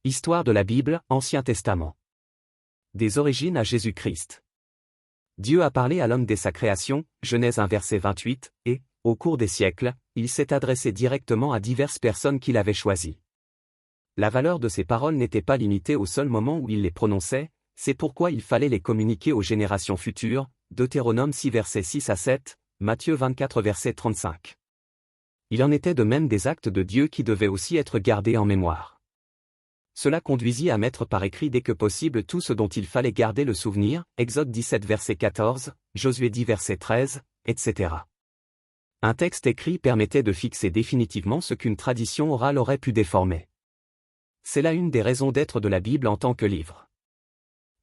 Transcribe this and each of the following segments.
Histoire de la Bible, Ancien Testament. Des origines à Jésus-Christ. Dieu a parlé à l'homme dès sa création, Genèse 1 verset 28, et, au cours des siècles, il s'est adressé directement à diverses personnes qu'il avait choisies. La valeur de ces paroles n'était pas limitée au seul moment où il les prononçait, c'est pourquoi il fallait les communiquer aux générations futures, Deutéronome 6 versets 6 à 7, Matthieu 24 verset 35. Il en était de même des actes de Dieu qui devaient aussi être gardés en mémoire. Cela conduisit à mettre par écrit dès que possible tout ce dont il fallait garder le souvenir, Exode 17 verset 14, Josué 10 verset 13, etc. Un texte écrit permettait de fixer définitivement ce qu'une tradition orale aurait pu déformer. C'est là une des raisons d'être de la Bible en tant que livre.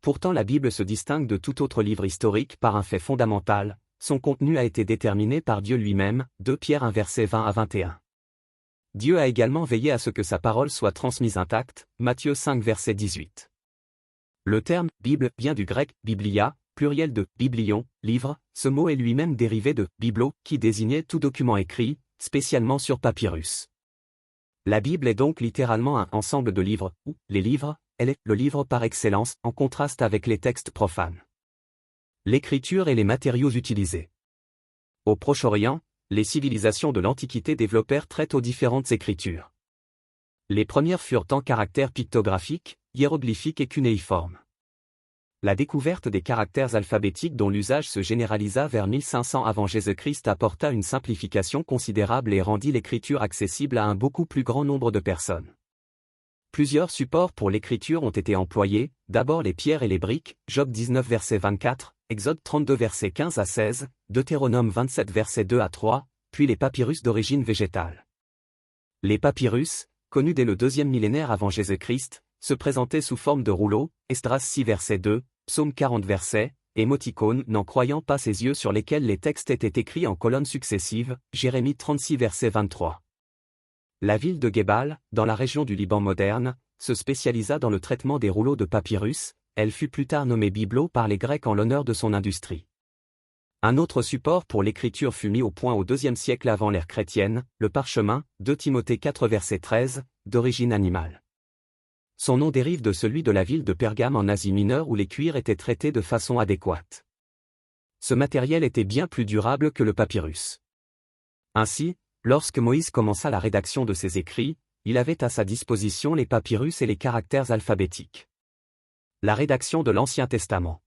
Pourtant la Bible se distingue de tout autre livre historique par un fait fondamental, son contenu a été déterminé par Dieu lui-même, 2 Pierre 1 verset 20 à 21. Dieu a également veillé à ce que sa parole soit transmise intacte, Matthieu 5 verset 18. Le terme « Bible » vient du grec « biblia », pluriel de « biblion », livre, ce mot est lui-même dérivé de « biblo » qui désignait tout document écrit, spécialement sur papyrus. La Bible est donc littéralement un ensemble de livres, ou, les livres, elle est le livre par excellence, en contraste avec les textes profanes. L'écriture et les matériaux utilisés. Au Proche-Orient, les civilisations de l'Antiquité développèrent très tôt différentes écritures. Les premières furent en caractères pictographiques, hiéroglyphiques et cunéiformes. La découverte des caractères alphabétiques dont l'usage se généralisa vers 1500 avant Jésus-Christ apporta une simplification considérable et rendit l'écriture accessible à un beaucoup plus grand nombre de personnes. Plusieurs supports pour l'écriture ont été employés, d'abord les pierres et les briques, Job 19 verset 24, Exode 32 verset 15 à 16, Deutéronome 27 verset 2 à 3, puis les papyrus d'origine végétale. Les papyrus, connus dès le 2e millénaire avant Jésus-Christ, se présentaient sous forme de rouleaux, Esdras 6 verset 2, Psaume 40 verset, émoticônes n'en croyant pas ses yeux sur lesquels les textes étaient écrits en colonnes successives, Jérémie 36 verset 23. La ville de Gebal, dans la région du Liban moderne, se spécialisa dans le traitement des rouleaux de papyrus, elle fut plus tard nommée Biblo par les Grecs en l'honneur de son industrie. Un autre support pour l'écriture fut mis au point au IIe siècle avant l'ère chrétienne, le parchemin, 2 Timothée 4 verset 13, d'origine animale. Son nom dérive de celui de la ville de Pergame en Asie mineure où les cuirs étaient traités de façon adéquate. Ce matériel était bien plus durable que le papyrus. Ainsi, lorsque Moïse commença la rédaction de ses écrits, il avait à sa disposition les papyrus et les caractères alphabétiques. La rédaction de l'Ancien Testament.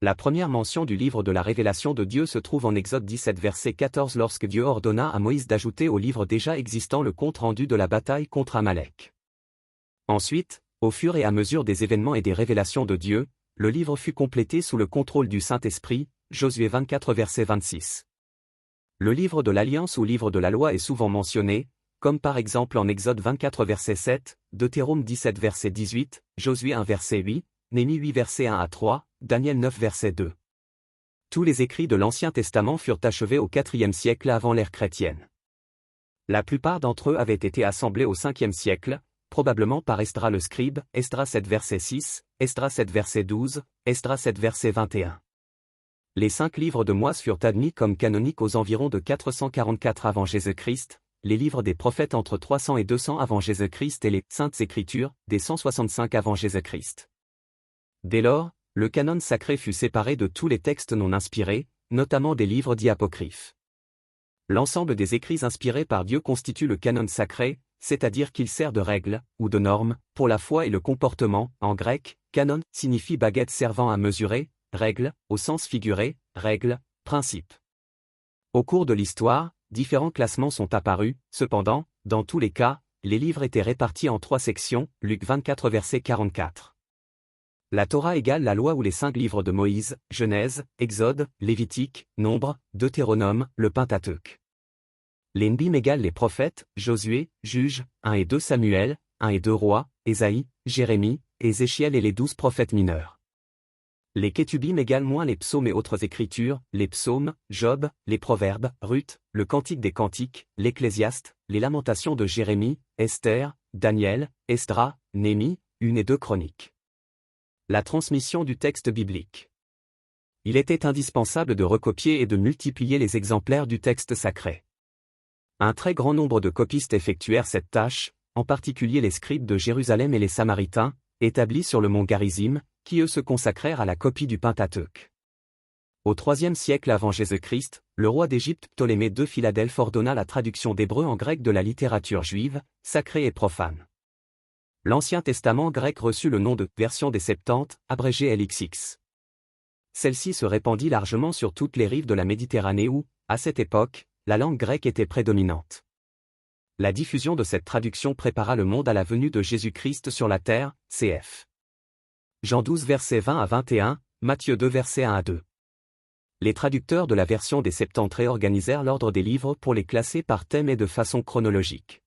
La première mention du livre de la révélation de Dieu se trouve en Exode 17 verset 14 lorsque Dieu ordonna à Moïse d'ajouter au livre déjà existant le compte-rendu de la bataille contre Amalek. Ensuite, au fur et à mesure des événements et des révélations de Dieu, le livre fut complété sous le contrôle du Saint-Esprit, Josué 24 verset 26. Le livre de l'Alliance ou livre de la loi est souvent mentionné, comme par exemple en Exode 24 verset 7, Deutéronome 17 verset 18, Josué 1 verset 8, Néhémie 8 verset 1 à 3, Daniel 9 verset 2. Tous les écrits de l'Ancien Testament furent achevés au IVe siècle avant l'ère chrétienne. La plupart d'entre eux avaient été assemblés au Ve siècle, probablement par Esdras le scribe, Esdras 7 verset 6, Esdras 7 verset 12, Esdras 7 verset 21. Les 5 livres de Moïse furent admis comme canoniques aux environs de 444 avant Jésus-Christ, les livres des prophètes entre 300 et 200 avant Jésus-Christ et les Saintes Écritures, dès 165 avant Jésus-Christ. Dès lors, le canon sacré fut séparé de tous les textes non inspirés, notamment des livres dits apocryphes. L'ensemble des écrits inspirés par Dieu constitue le canon sacré, c'est-à-dire qu'il sert de règle, ou de norme, pour la foi et le comportement. En grec, canon signifie baguette servant à mesurer, règle, au sens figuré, règle, principe. Au cours de l'histoire, différents classements sont apparus, cependant, dans tous les cas, les livres étaient répartis en 3 sections, Luc 24 verset 44. La Torah égale la loi ou les 5 livres de Moïse, Genèse, Exode, Lévitique, Nombre, Deutéronome, le Pentateuque. Les Nbim égale les prophètes, Josué, Juges, 1 et 2 Samuel, 1 et 2 Rois, Ésaïe, Jérémie, Ézéchiel et les 12 prophètes mineurs. Les Kétubim égale moins les psaumes et autres écritures, les psaumes, Job, les proverbes, Ruth, le Cantique des Cantiques, l'Ecclésiaste, les Lamentations de Jérémie, Esther, Daniel, Esdras, Néhémie, 1 et 2 Chroniques. La transmission du texte biblique. Il était indispensable de recopier et de multiplier les exemplaires du texte sacré. Un très grand nombre de copistes effectuèrent cette tâche, en particulier les scribes de Jérusalem et les Samaritains, établis sur le mont Garizim, qui eux se consacrèrent à la copie du Pentateuque. Au IIIe siècle avant Jésus-Christ, le roi d'Égypte Ptolémée II Philadelphe ordonna la traduction d'hébreu en grec de la littérature juive, sacrée et profane. L'Ancien Testament grec reçut le nom de « version des Septante », abrégé LXX. Celle-ci se répandit largement sur toutes les rives de la Méditerranée où, à cette époque, la langue grecque était prédominante. La diffusion de cette traduction prépara le monde à la venue de Jésus-Christ sur la terre, cf. Jean 12 versets 20 à 21, Matthieu 2 versets 1 à 2. Les traducteurs de la version des Septante réorganisèrent l'ordre des livres pour les classer par thème et de façon chronologique.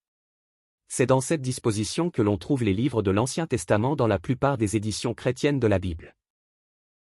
C'est dans cette disposition que l'on trouve les livres de l'Ancien Testament dans la plupart des éditions chrétiennes de la Bible.